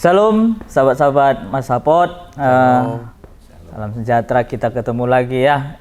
Shalom sahabat-sahabat Mas Sapot, salam sejahtera, kita ketemu lagi ya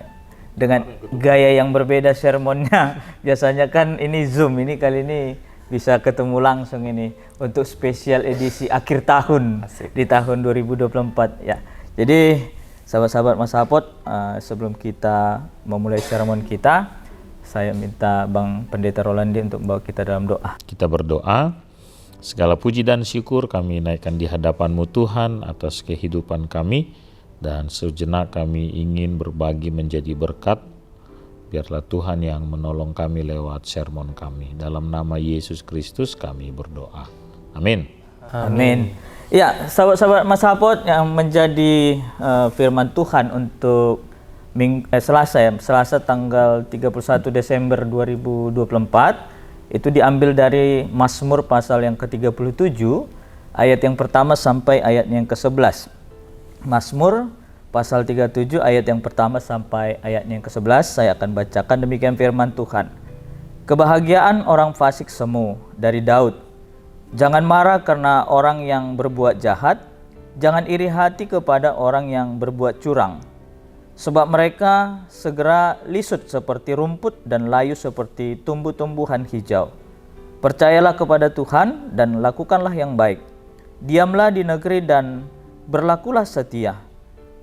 dengan gaya yang berbeda sermonnya. Biasanya kan ini Zoom, ini kali ini bisa ketemu langsung ini untuk spesial edisi akhir tahun. Asik. Di tahun 2024 ya. Jadi sahabat-sahabat Mas Sapot, sebelum kita memulai sermon kita, saya minta Bang Pendeta Rolandi untuk membawa kita dalam doa. Kita berdoa. Segala puji dan syukur kami naikkan di hadapan-Mu Tuhan atas kehidupan kami, dan sejenak kami ingin berbagi menjadi berkat. Biarlah Tuhan yang menolong kami lewat sermon kami. Dalam nama Yesus Kristus kami berdoa. Amin. Amin. Ya, sahabat-sahabat Mas Sapot, yang menjadi firman Tuhan untuk Selasa tanggal 31 Desember 2024 itu diambil dari Mazmur pasal yang ke-37 ayat yang pertama sampai ayat yang ke-11. Mazmur pasal 37 ayat yang pertama sampai ayat yang ke-11 saya akan bacakan, demikian firman Tuhan. Kebahagiaan orang fasik semu, dari Daud. Jangan marah karena orang yang berbuat jahat, jangan iri hati kepada orang yang berbuat curang. Sebab mereka segera lisut seperti rumput dan layu seperti tumbuh-tumbuhan hijau. Percayalah kepada Tuhan dan lakukanlah yang baik. Diamlah di negeri dan berlakulah setia.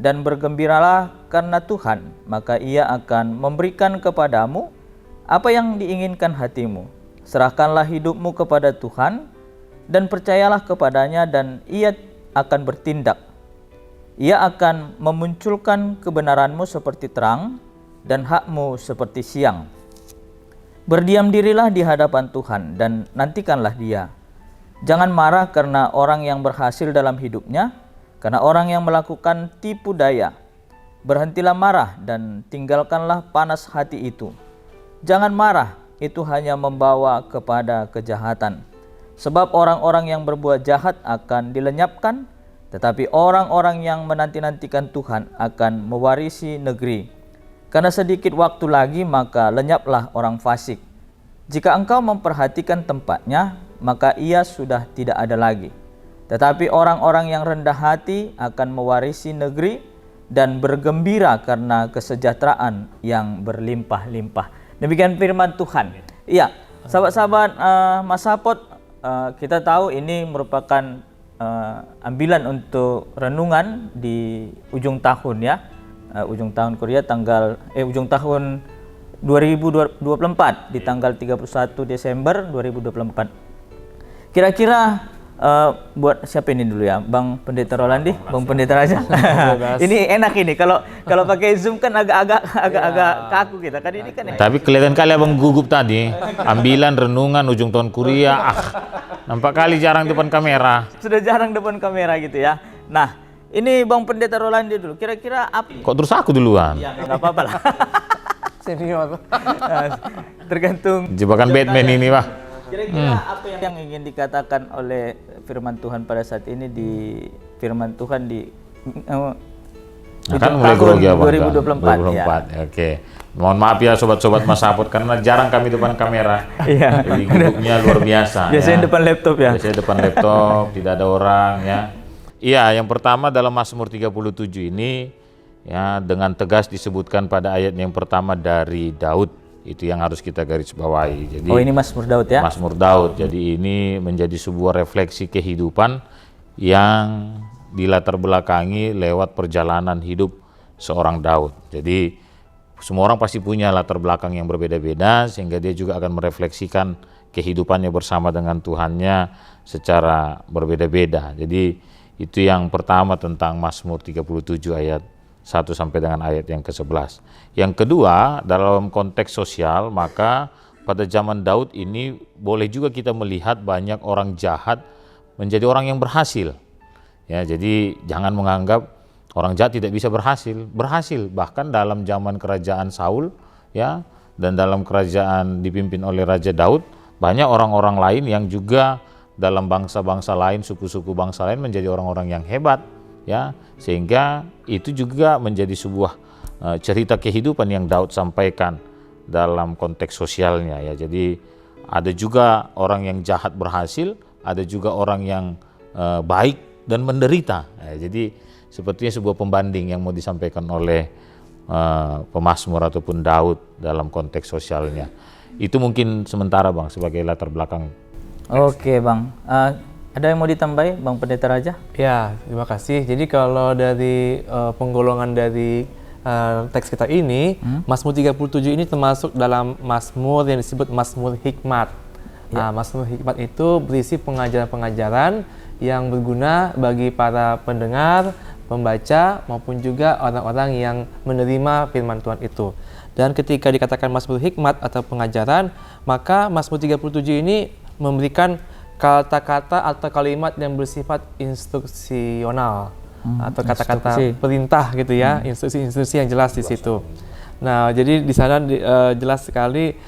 Dan bergembiralah karena Tuhan, maka Ia akan memberikan kepadamu apa yang diinginkan hatimu. Serahkanlah hidupmu kepada Tuhan dan percayalah kepadanya, dan Ia akan bertindak. Ia akan memunculkan kebenaranmu seperti terang dan hakmu seperti siang. Berdiam dirilah di hadapan Tuhan dan nantikanlah Dia. Jangan marah karena orang yang berhasil dalam hidupnya, karena orang yang melakukan tipu daya. Berhentilah marah dan tinggalkanlah panas hati itu. Jangan marah, itu hanya membawa kepada kejahatan. Sebab orang-orang yang berbuat jahat akan dilenyapkan, tetapi orang-orang yang menanti-nantikan Tuhan akan mewarisi negeri. Karena sedikit waktu lagi maka lenyaplah orang fasik. Jika engkau memperhatikan tempatnya, maka ia sudah tidak ada lagi. Tetapi orang-orang yang rendah hati akan mewarisi negeri dan bergembira karena kesejahteraan yang berlimpah-limpah. Demikian firman Tuhan. Iya, sahabat-sahabat Mas Sapot, kita tahu ini merupakan ambilan untuk renungan di ujung tahun ya, ujung tahun Korea ujung tahun 2024 di tanggal 31 Desember 2024. Kira-kira buat siapa ini dulu ya, Bang Pendeta Rolandi, Bang Pendeta Raja. Ini enak ini kalau pakai Zoom kan agak kaku kita kan, ini kan. Tapi kelihatan kali Abang gugup tadi, ambilan renungan ujung tahun kuliah. Nampak kali jarang depan kamera. Sudah jarang depan kamera gitu ya. Nah, ini Bang Pendeta Rolandi dulu. Kira-kira apa? Kok terus aku duluan? Ya, nggak apa-apa lah. Senior. Tergantung. Jebakan Batman ini, Pak. Kira-kira apa yang ingin dikatakan oleh firman Tuhan pada saat ini di firman Tuhan di kan mulai grogi ya, 2024 ya. Oke. Mohon maaf ya sobat-sobat Mas Sapot karena jarang kami depan kamera. Iya. Jadi gugupnya luar biasa. Biasanya ya. depan laptop ya. Biasanya depan laptop, tidak ada orang ya. Iya, yang pertama dalam Mazmur 37 ini ya dengan tegas disebutkan pada ayat yang pertama dari Daud. Itu yang harus kita garis bawahi. Jadi ini Mazmur Daud ya. Mazmur Daud. Jadi ini menjadi sebuah refleksi kehidupan yang dilatar belakangi lewat perjalanan hidup seorang Daud. Jadi semua orang pasti punya latar belakang yang berbeda-beda, sehingga dia juga akan merefleksikan kehidupannya bersama dengan Tuhannya secara berbeda-beda. Jadi itu yang pertama tentang Mazmur 37 ayat 1 sampai dengan ayat yang ke-11. Yang kedua, dalam konteks sosial, maka pada zaman Daud ini boleh juga kita melihat banyak orang jahat menjadi orang yang berhasil. Ya, jadi jangan menganggap orang jahat tidak bisa berhasil. Bahkan dalam zaman kerajaan Saul ya, dan dalam kerajaan dipimpin oleh Raja Daud, banyak orang-orang lain yang juga dalam bangsa-bangsa lain, suku-suku bangsa lain menjadi orang-orang yang hebat ya, sehingga itu juga menjadi sebuah cerita kehidupan yang Daud sampaikan dalam konteks sosialnya ya. Jadi ada juga orang yang jahat berhasil, ada juga orang yang baik dan menderita. Jadi sepertinya sebuah pembanding yang mau disampaikan oleh pemazmur ataupun Daud dalam konteks sosialnya. Itu mungkin sementara Bang sebagai latar belakang. Oke Bang, ada yang mau ditambahi Bang Pendeta Raja? Ya, terima kasih. Jadi kalau dari penggolongan dari teks kita ini, Mazmur 37 ini termasuk dalam Mazmur yang disebut Mazmur Hikmat. Nah, Mazmur Hikmat itu berisi pengajaran-pengajaran yang berguna bagi para pendengar, pembaca, maupun juga orang-orang yang menerima firman Tuhan itu. Dan ketika dikatakan Mazmur Hikmat atau pengajaran, maka Mazmur 37 ini memberikan kata-kata atau kalimat yang bersifat instruksional. Atau kata-kata perintah gitu ya, instruksi-instruksi yang jelas di situ. Nah, jadi di sana jelas sekali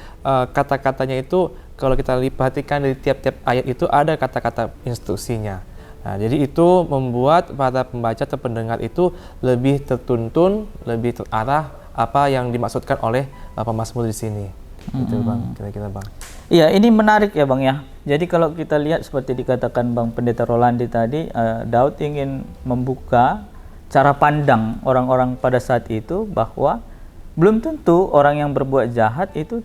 kata-katanya itu kalau kita perhatikan dari tiap-tiap ayat itu ada kata-kata instruksinya. Nah, jadi itu membuat para pembaca atau pendengar itu lebih tertuntun, lebih terarah apa yang dimaksudkan oleh pemazmur di sini. Gitu Bang, kira-kira Bang. Iya, ini menarik ya Bang ya. Jadi kalau kita lihat seperti dikatakan Bang Pendeta Rolandi tadi, Daud ingin membuka cara pandang orang-orang pada saat itu bahwa belum tentu orang yang berbuat jahat itu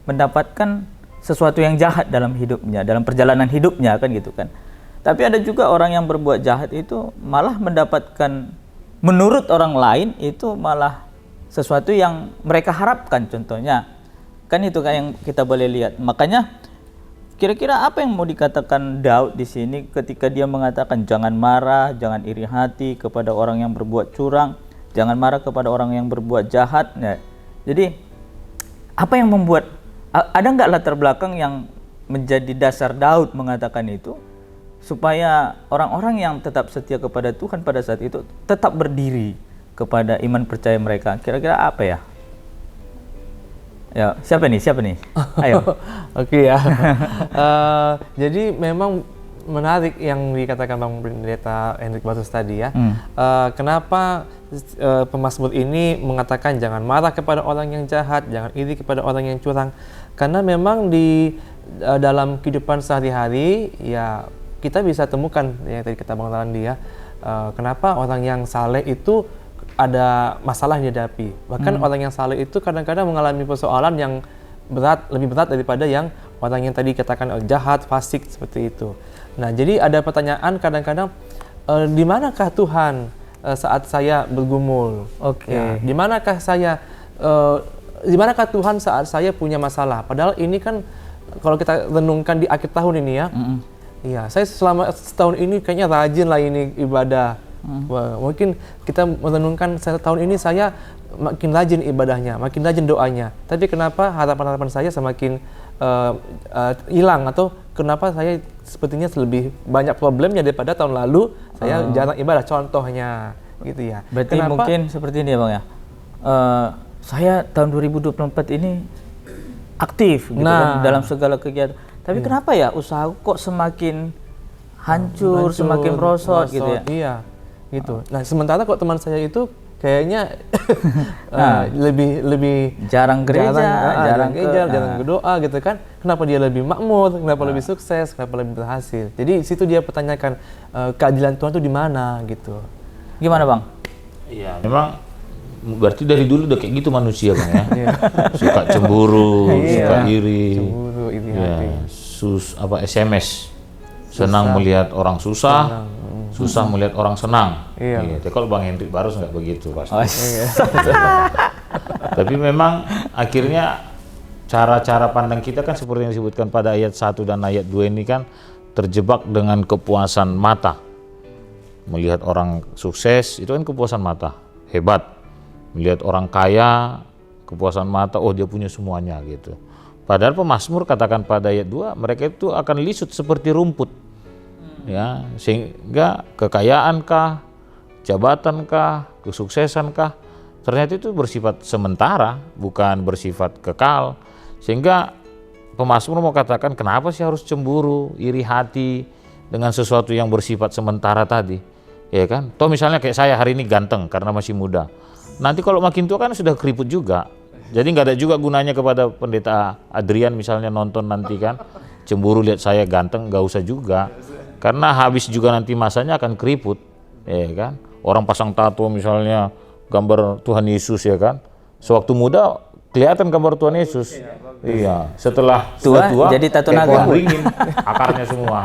mendapatkan sesuatu yang jahat dalam hidupnya, dalam perjalanan hidupnya kan gitu kan. Tapi ada juga orang yang berbuat jahat itu malah mendapatkan, menurut orang lain itu malah sesuatu yang mereka harapkan, contohnya. Kan itu kan yang kita boleh lihat. Makanya kira-kira apa yang mau dikatakan Daud di sini ketika dia mengatakan jangan marah, jangan iri hati kepada orang yang berbuat curang, jangan marah kepada orang yang berbuat jahat. Nah, jadi apa yang membuat, ada nggak latar belakang yang menjadi dasar Daud mengatakan itu supaya orang-orang yang tetap setia kepada Tuhan pada saat itu tetap berdiri kepada iman percaya mereka? Kira-kira apa ya? Ya, siapa nih? Ayo. Oke ya. Jadi memang menarik yang dikatakan Bang Pendeta Hendrik Bartus tadi ya. Kenapa pemazmur ini mengatakan jangan marah kepada orang yang jahat, jangan iri kepada orang yang curang? Karena memang di dalam kehidupan sehari-hari ya kita bisa temukan yang tadi kita Bang Rolandi ya. Kenapa orang yang saleh itu ada masalah yang dihadapi. Bahkan orang yang saleh itu kadang-kadang mengalami persoalan yang berat, lebih berat daripada yang orang yang tadi katakan jahat, fasik seperti itu. Nah, jadi ada pertanyaan kadang-kadang di manakah Tuhan saat saya bergumul? Ya, di manakah Tuhan saat saya punya masalah? Padahal ini kan kalau kita renungkan di akhir tahun ini ya. Iya, saya selama setahun ini kayaknya rajin lah ini ibadah. Wah, mungkin kita merenungkan tahun ini saya makin rajin ibadahnya, makin rajin doanya. Tapi kenapa harapan-harapan saya semakin hilang atau kenapa saya sepertinya lebih banyak problemnya daripada tahun lalu saya jarang ibadah contohnya gitu ya. Berarti mungkin seperti ini ya Bang ya. Saya tahun 2024 ini aktif gitu kan dalam segala kegiatan. Tapi kenapa ya usaha kok semakin hancur, semakin merosot gitu ya? Iya. Gitu. Nah, sementara kok teman saya itu kayaknya lebih jarang gereja, jarang berdoa gitu kan. Kenapa dia lebih makmur, kenapa lebih sukses, kenapa lebih berhasil. Jadi situ dia pertanyakan keadilan Tuhan itu di mana gitu. Gimana Bang? Iya, memang berarti dari dulu udah kayak gitu manusia Bang ya. Suka cemburu, suka iri. Cemburu, iri hati. SMS. Senang melihat orang susah. Susah melihat orang senang. Gitu. Kalau Bang Hendrik Barus nggak begitu pasti. Tapi memang akhirnya cara-cara pandang kita kan seperti yang disebutkan pada ayat 1 dan ayat 2 ini kan terjebak dengan kepuasan mata. Melihat orang sukses itu kan kepuasan mata, hebat. Melihat orang kaya, kepuasan mata, oh dia punya semuanya gitu. Padahal pemazmur katakan pada ayat 2 mereka itu akan lisut seperti rumput. Ya, sehingga kekayaankah, jabatankah, kesuksesankah ternyata itu bersifat sementara, bukan bersifat kekal. Sehingga pemazmur mau katakan kenapa sih harus cemburu, iri hati dengan sesuatu yang bersifat sementara tadi, ya kan? Toh misalnya kayak saya hari ini ganteng karena masih muda. Nanti kalau makin tua kan sudah keriput juga. Jadi nggak ada juga gunanya kepada pendeta Adrian misalnya nonton nanti kan, cemburu lihat saya ganteng, nggak usah juga. Karena habis juga nanti masanya akan keriput, ya kan? Orang pasang tato misalnya gambar Tuhan Yesus, ya kan? Sewaktu muda kelihatan gambar Tuhan Yesus. Iya, setelah Tua, tua jadi tato kayak naga. pohon beringin akarnya semua,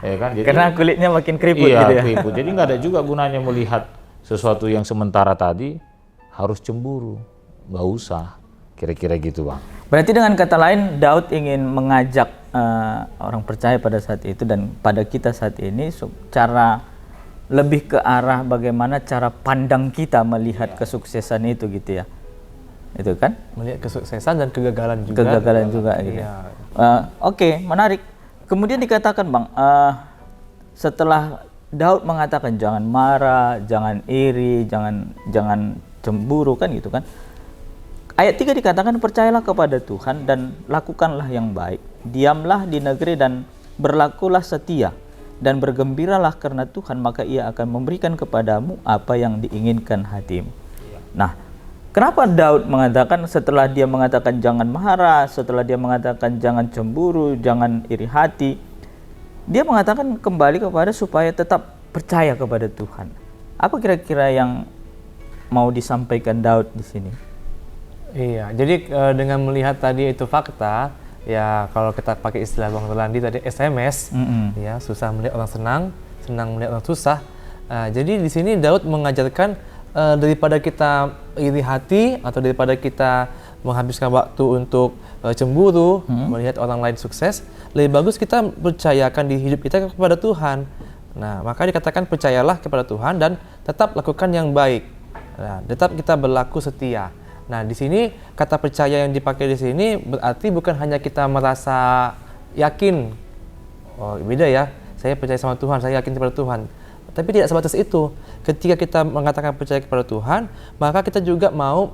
ya kan? Jadi, Karena kulitnya makin keriput iya, gitu ya. keriput. Jadi nggak ada juga gunanya melihat sesuatu yang sementara tadi harus cemburu, nggak usah. Kira-kira gitu, Bang. Berarti dengan kata lain, Daud ingin mengajak orang percaya pada saat itu dan pada kita saat ini cara lebih ke arah bagaimana cara pandang kita melihat kesuksesan itu gitu ya. Itu kan? Melihat kesuksesan dan kegagalan juga. Kegagalan juga gitu. Iya. Oke, menarik. Kemudian dikatakan, Bang, setelah Daud mengatakan jangan marah, jangan iri, jangan cemburu kan gitu kan. Ayat 3 dikatakan percayalah kepada Tuhan dan lakukanlah yang baik. Diamlah di negeri dan berlakulah setia dan bergembiralah karena Tuhan, maka Ia akan memberikan kepadamu apa yang diinginkan hatimu. Nah, kenapa Daud mengatakan setelah dia mengatakan jangan marah, setelah dia mengatakan jangan cemburu, jangan iri hati, dia mengatakan kembali kepada supaya tetap percaya kepada Tuhan. Apa kira-kira yang mau disampaikan Daud di sini? Iya, jadi dengan melihat tadi itu fakta, ya kalau kita pakai istilah Bang Rolandi tadi SMS, ya susah melihat orang senang, senang melihat orang susah. Jadi di sini Daud mengajarkan daripada kita iri hati atau daripada kita menghabiskan waktu untuk cemburu, melihat orang lain sukses, lebih bagus kita percayakan di hidup kita kepada Tuhan. Nah, maka dikatakan percayalah kepada Tuhan dan tetap lakukan yang baik. Nah, tetap kita berlaku setia. Nah, di sini kata percaya yang dipakai di sini berarti bukan hanya kita merasa yakin. Oh, beda ya. Saya percaya sama Tuhan, saya yakin kepada Tuhan. Tapi tidak sebatas itu. Ketika kita mengatakan percaya kepada Tuhan, maka kita juga mau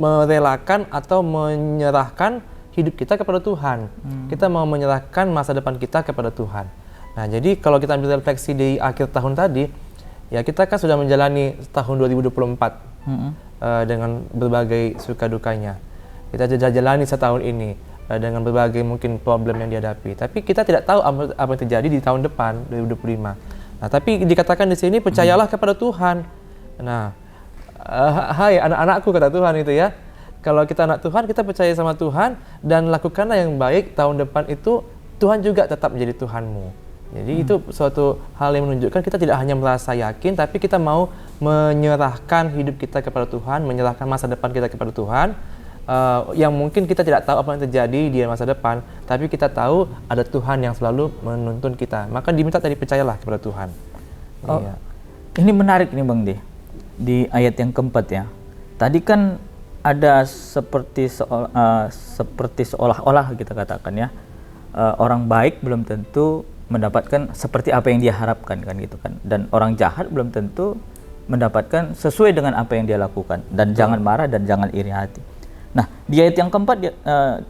merelakan atau menyerahkan hidup kita kepada Tuhan. Kita mau menyerahkan masa depan kita kepada Tuhan. Nah, jadi kalau kita ambil refleksi di akhir tahun tadi, ya kita kan sudah menjalani tahun 2024 dengan berbagai suka dukanya. Kita sudah jalani setahun ini dengan berbagai mungkin problem yang dihadapi. Tapi kita tidak tahu apa yang terjadi di tahun depan 2025. Nah, tapi dikatakan di sini percayalah kepada Tuhan. Nah, hai anak-anakku kata Tuhan itu ya. Kalau kita anak Tuhan, kita percaya sama Tuhan dan lakukanlah yang baik. Tahun depan itu Tuhan juga tetap menjadi Tuhanmu. Jadi itu suatu hal yang menunjukkan kita tidak hanya merasa yakin, tapi kita mau menyerahkan hidup kita kepada Tuhan, menyerahkan masa depan kita kepada Tuhan. Yang mungkin kita tidak tahu apa yang terjadi di masa depan, tapi kita tahu ada Tuhan yang selalu menuntun kita. Maka diminta tadi percayalah kepada Tuhan. Oh, iya. Ini menarik nih Bang De, di ayat yang keempat ya. Tadi kan ada seperti seolah-olah kita katakan ya, orang baik belum tentu mendapatkan seperti apa yang dia harapkan kan gitu kan, dan orang jahat belum tentu mendapatkan sesuai dengan apa yang dia lakukan, dan jangan marah dan jangan iri hati. Nah, di ayat yang keempat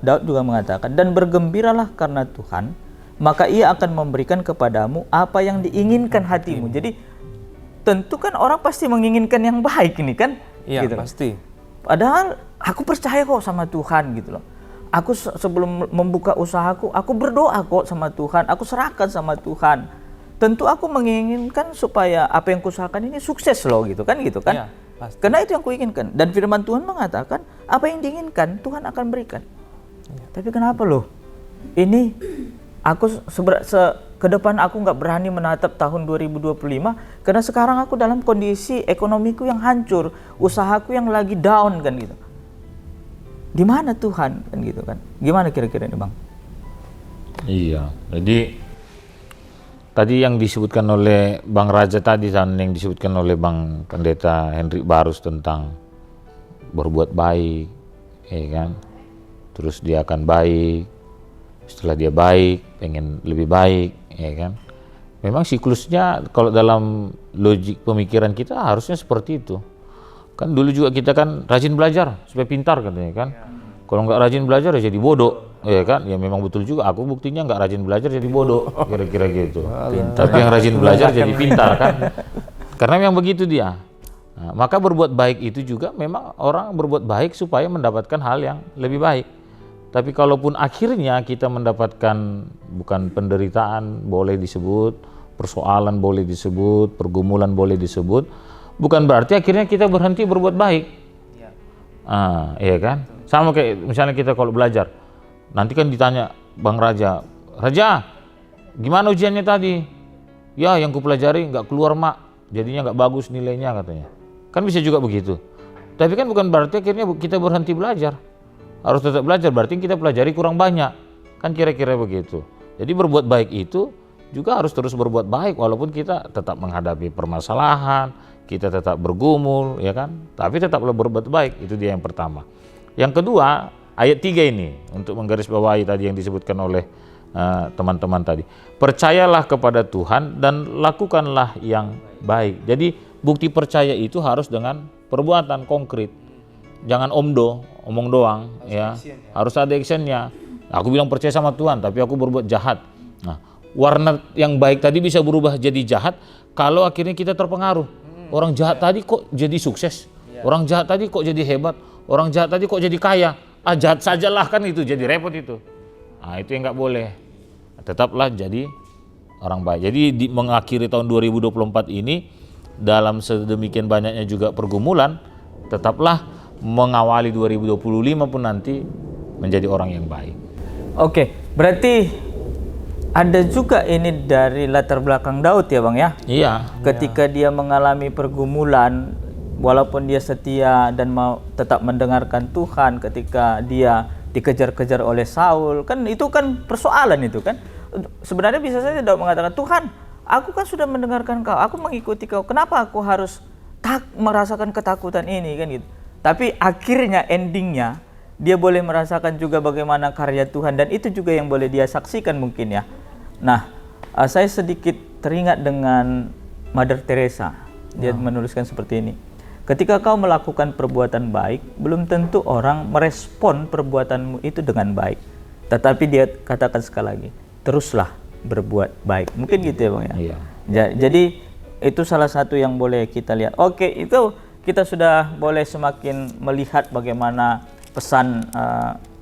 Daud juga mengatakan dan bergembiralah karena Tuhan, maka Ia akan memberikan kepadamu apa yang diinginkan hatimu. Jadi tentu kan orang pasti menginginkan yang baik ini kan. Iya, gitu. pasti. Padahal aku percaya kok sama Tuhan gitu loh. Aku sebelum membuka usahaku, aku berdoa kok sama Tuhan, aku serahkan sama Tuhan. Tentu aku menginginkan supaya apa yang kuusahakan ini sukses loh gitu kan. Ya, pasti. Karena itu yang kuinginkan. Dan firman Tuhan mengatakan apa yang diinginkan Tuhan akan berikan. Ya. Tapi kenapa loh? Ini aku ke depan aku nggak berani menatap tahun 2025 karena sekarang aku dalam kondisi ekonomiku yang hancur, usahaku yang lagi down kan gitu. Di mana Tuhan kan gitu kan? Gimana kira-kira ini Bang? Iya, jadi tadi yang disebutkan oleh Bang Raja tadi dan yang disebutkan oleh Bang Pendeta Hendrik Barus tentang berbuat baik, ya kan? Terus dia akan baik, setelah dia baik, pengen lebih baik, ya kan? Memang siklusnya kalau dalam logik pemikiran kita harusnya seperti itu. Kan dulu juga kita kan rajin belajar supaya pintar katanya kan. Kalau nggak rajin belajar ya jadi bodoh, ya kan? Ya memang betul juga. Aku buktinya nggak rajin belajar jadi bodoh, kira-kira gitu. Tapi yang rajin belajar jadi pintar kan? Karena memang begitu dia. Nah, maka berbuat baik itu juga memang orang berbuat baik supaya mendapatkan hal yang lebih baik. Tapi kalaupun akhirnya kita mendapatkan bukan penderitaan boleh disebut, persoalan boleh disebut, pergumulan boleh disebut, bukan berarti akhirnya kita berhenti berbuat baik. Iya kan? Sama kayak misalnya kita kalau belajar, nanti kan ditanya Bang Raja, Raja, gimana ujiannya tadi? Ya yang kupelajari nggak keluar mak, jadinya nggak bagus nilainya katanya. Kan bisa juga begitu. Tapi kan bukan berarti akhirnya kita berhenti belajar. Harus tetap belajar, berarti kita pelajari kurang banyak. Kan kira-kira begitu. Jadi berbuat baik itu juga harus terus berbuat baik walaupun kita tetap menghadapi permasalahan, kita tetap bergumul, ya kan? Tapi tetaplah berbuat baik, itu dia yang pertama. Yang kedua, ayat 3 ini untuk menggarisbawahi tadi yang disebutkan oleh teman-teman tadi. Percayalah kepada Tuhan dan lakukanlah yang baik. Jadi bukti percaya itu harus dengan perbuatan konkret. Jangan omong doang, ya. Harus ada actionnya. Aku bilang percaya sama Tuhan, tapi aku berbuat jahat. Nah, warna yang baik tadi bisa berubah jadi jahat kalau akhirnya kita terpengaruh. Orang jahat tadi kok jadi sukses. Orang jahat tadi kok jadi hebat. Orang jahat tadi kok jadi kaya. Jahat sajalah kan itu, jadi repot itu. Nah, itu yang nggak boleh. Tetaplah jadi orang baik. Jadi mengakhiri tahun 2024 ini dalam sedemikian banyaknya juga pergumulan, tetaplah mengawali 2025 pun nanti menjadi orang yang baik. Oke, berarti ada juga ini dari latar belakang Daud ya Bang ya? Iya. Ketika dia mengalami pergumulan, walaupun dia setia dan mau tetap mendengarkan Tuhan, ketika dia dikejar-kejar oleh Saul, kan itu kan persoalan itu kan. Sebenarnya bisa saja Daud mengatakan, Tuhan, aku kan sudah mendengarkan kau, aku mengikuti kau, kenapa aku harus merasakan ketakutan ini kan gitu. Tapi akhirnya endingnya dia boleh merasakan juga bagaimana karya Tuhan dan itu juga yang boleh dia saksikan mungkin ya. Nah, saya sedikit teringat dengan Mother Teresa. Dia menuliskan seperti ini. Ketika kau melakukan perbuatan baik, belum tentu orang merespon perbuatanmu itu dengan baik. Tetapi dia katakan sekali lagi, teruslah berbuat baik. Mungkin gitu ya Bang ya. Iya. Jadi itu salah satu yang boleh kita lihat. Oke, itu kita sudah boleh semakin melihat bagaimana pesan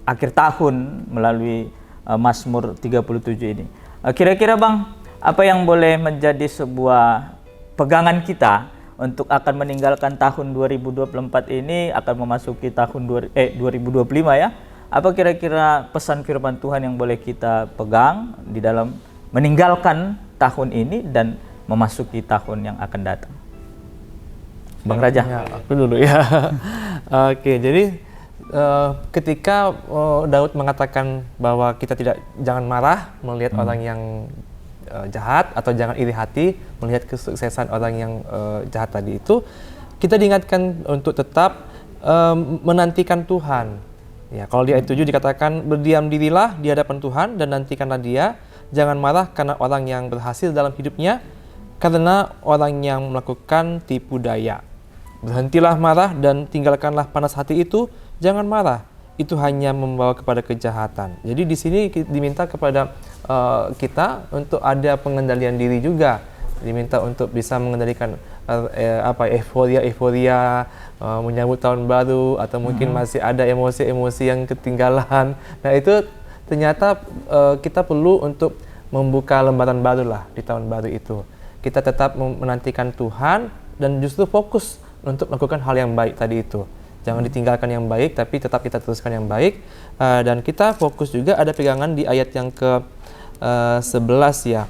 akhir tahun melalui Mazmur 37 ini. Kira-kira Bang, apa yang boleh menjadi sebuah pegangan kita untuk akan meninggalkan tahun 2024 ini, akan memasuki tahun 2025 ya? Apa kira-kira pesan firman Tuhan yang boleh kita pegang di dalam meninggalkan tahun ini dan memasuki tahun yang akan datang? Bang Raja. Ya, aku dulu ya. Oke, jadi ketika Daud mengatakan bahwa kita jangan marah melihat orang yang jahat atau jangan iri hati melihat kesuksesan orang yang jahat tadi itu, kita diingatkan untuk tetap menantikan Tuhan. Ya, kalau di ayat 7 dikatakan berdiam dirilah di hadapan Tuhan dan nantikanlah Dia, jangan marah karena orang yang berhasil dalam hidupnya, karena orang yang melakukan tipu daya. Berhentilah marah dan tinggalkanlah panas hati itu, jangan marah. Itu hanya membawa kepada kejahatan. Jadi di sini diminta kepada kita untuk ada pengendalian diri juga. Diminta untuk bisa mengendalikan euforia menyambut tahun baru atau mungkin masih ada emosi-emosi yang ketinggalan. Nah, itu ternyata kita perlu untuk membuka lembaran baru lah di tahun baru itu. Kita tetap menantikan Tuhan dan justru fokus untuk melakukan hal yang baik tadi itu. Jangan ditinggalkan yang baik, tapi tetap kita teruskan yang baik. Dan kita fokus juga ada pegangan di ayat yang ke-11 ya.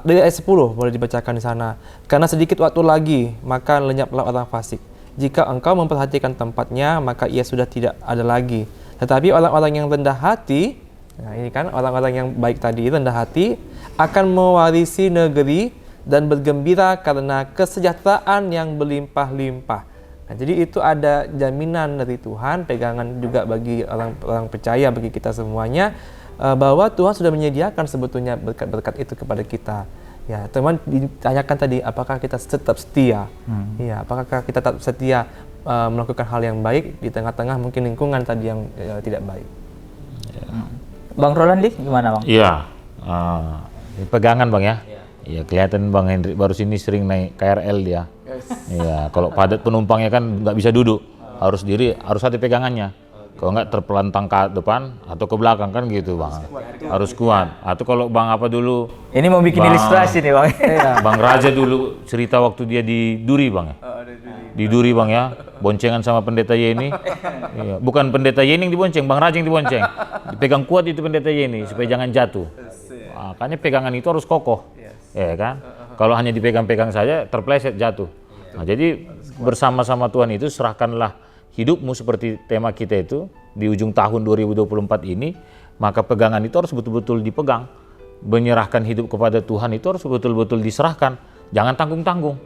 Dari ayat 10 boleh dibacakan di sana. Karena sedikit waktu lagi, maka lenyaplah orang fasik. Jika engkau memperhatikan tempatnya, maka ia sudah tidak ada lagi. Tetapi orang-orang yang rendah hati, nah ini kan orang-orang yang baik tadi, rendah hati, akan mewarisi negeri dan bergembira karena kesejahteraan yang berlimpah-limpah. Nah, jadi itu ada jaminan dari Tuhan, pegangan juga bagi orang percaya, bagi kita semuanya, bahwa Tuhan sudah menyediakan sebetulnya berkat-berkat itu kepada kita. Ya, teman ditanyakan tadi, apakah kita tetap setia? Ya, apakah kita tetap setia melakukan hal yang baik di tengah-tengah mungkin lingkungan tadi yang tidak baik? Bang Rolandi, gimana Bang? Iya, pegangan Bang ya. Iya, kelihatan Bang Hendrik baru sini sering naik KRL dia. Iya, kalau padat penumpangnya kan nggak bisa duduk, harus ada pegangannya. Kalau nggak terpelantang ke depan atau ke belakang kan gitu bang. Harus kuat. Atau kalau bang apa dulu? Ini mau bikin ilustrasi nih bang. Bang Raja dulu cerita waktu dia di Duri bang ya. Di Duri bang ya, boncengan sama pendeta Yeni. Iya. Bukan pendeta Yeni yang dibonceng, Bang Raja yang dibonceng. Dipegang kuat itu pendeta Yeni supaya jangan jatuh. Makanya pegangan itu harus kokoh, ya kan? Kalau hanya dipegang-pegang saja terpleset jatuh. Nah, jadi bersama-sama Tuhan itu serahkanlah hidupmu seperti tema kita itu di ujung tahun 2024 ini, maka pegangan itu harus betul-betul dipegang. Menyerahkan hidup kepada Tuhan itu harus betul-betul diserahkan, jangan tanggung-tanggung.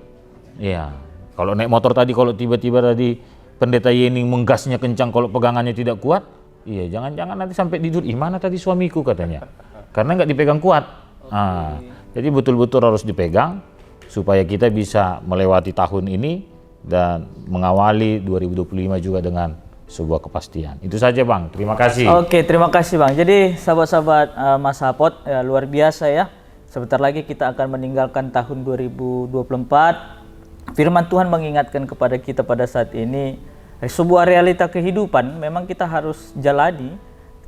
Iya. Kalau naik motor tadi, kalau tiba-tiba tadi pendeta Yeni menggasnya kencang, kalau pegangannya tidak kuat, iya jangan-jangan nanti sampai tidur, mana tadi suamiku katanya, karena nggak dipegang kuat. Nah, jadi betul-betul harus dipegang supaya kita bisa melewati tahun ini dan mengawali 2025 juga dengan sebuah kepastian. Itu saja Bang, terima kasih. Oke, terima kasih Bang. Jadi sahabat-sahabat Mas Hapot, ya, luar biasa ya. Sebentar lagi kita akan meninggalkan tahun 2024. Firman Tuhan mengingatkan kepada kita pada saat ini, sebuah realita kehidupan memang kita harus jalani.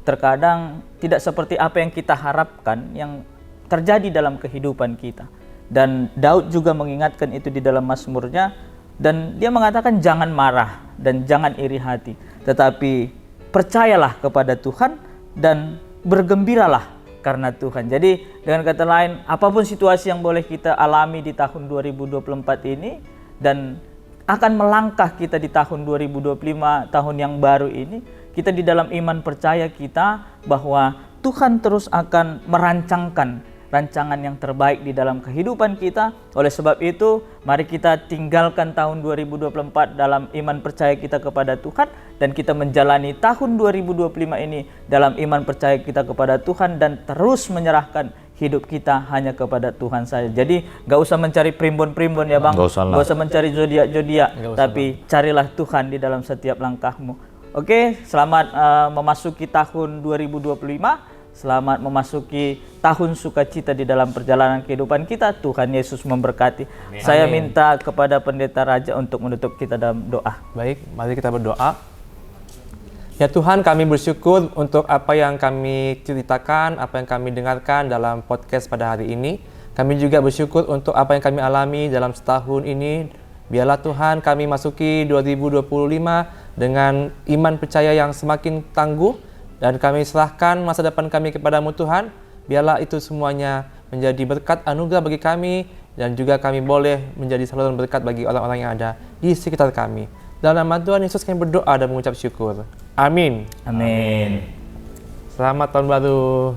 Terkadang tidak seperti apa yang kita harapkan yang terjadi dalam kehidupan kita. Dan Daud juga mengingatkan itu di dalam Mazmurnya. Dan dia mengatakan jangan marah dan jangan iri hati, tetapi percayalah kepada Tuhan dan bergembiralah karena Tuhan. Jadi dengan kata lain, apapun situasi yang boleh kita alami di tahun 2024 ini dan akan melangkah kita di tahun 2025, tahun yang baru ini, kita di dalam iman percaya kita bahwa Tuhan terus akan merancangkan rancangan yang terbaik di dalam kehidupan kita. Oleh sebab itu, mari kita tinggalkan tahun 2024 dalam iman percaya kita kepada Tuhan, dan kita menjalani tahun 2025 ini dalam iman percaya kita kepada Tuhan dan terus menyerahkan hidup kita hanya kepada Tuhan saja. Jadi gak usah mencari primbon-primbon ya Bang, gak usah mencari zodiak-zodiak, tapi carilah Tuhan di dalam setiap langkahmu. Oke, selamat memasuki tahun 2025. Selamat memasuki tahun sukacita di dalam perjalanan kehidupan kita. Tuhan Yesus memberkati. Amin. Saya minta kepada Pendeta Raja untuk menutup kita dalam doa. Baik, mari kita berdoa. Ya Tuhan, kami bersyukur untuk apa yang kami ceritakan, apa yang kami dengarkan dalam podcast pada hari ini. Kami juga bersyukur untuk apa yang kami alami dalam setahun ini. Biarlah Tuhan kami masuki 2025 dengan iman percaya yang semakin tangguh. Dan kami serahkan masa depan kami kepadamu Tuhan. Biarlah itu semuanya menjadi berkat anugerah bagi kami. Dan juga kami boleh menjadi saluran berkat bagi orang-orang yang ada di sekitar kami. Dalam nama Tuhan Yesus kami berdoa dan mengucap syukur. Amin. Amin. Selamat tahun baru.